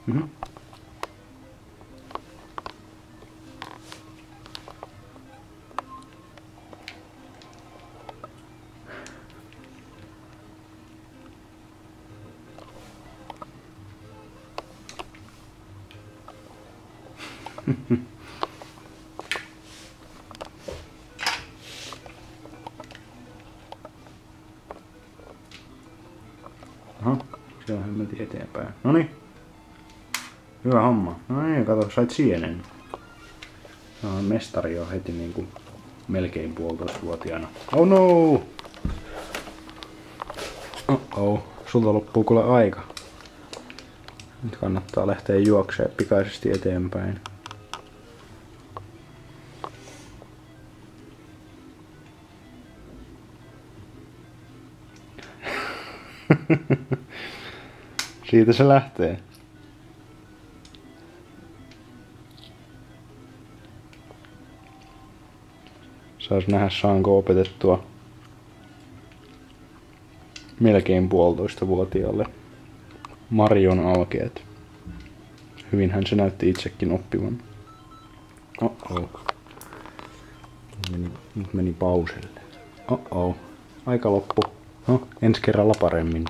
Mhm. Aha, se on hemmetin eteenpäin. Noniin. Hyvä homma. No niin, kato, sait sienen. No, mestari on heti niinku melkein 1,5-vuotiaana. Oh no! Oh, sulta loppuu kuule aika. Nyt kannattaa lähteä juokseen pikaisesti eteenpäin. Siitä se lähtee. Sais nähdä, saanko opetettua melkein 1,5-vuotiaalle Marion alkeet. Hyvinhän se näytti itsekin oppivan. Nyt meni pauselle. Aika loppu. No, ensi kerralla paremmin.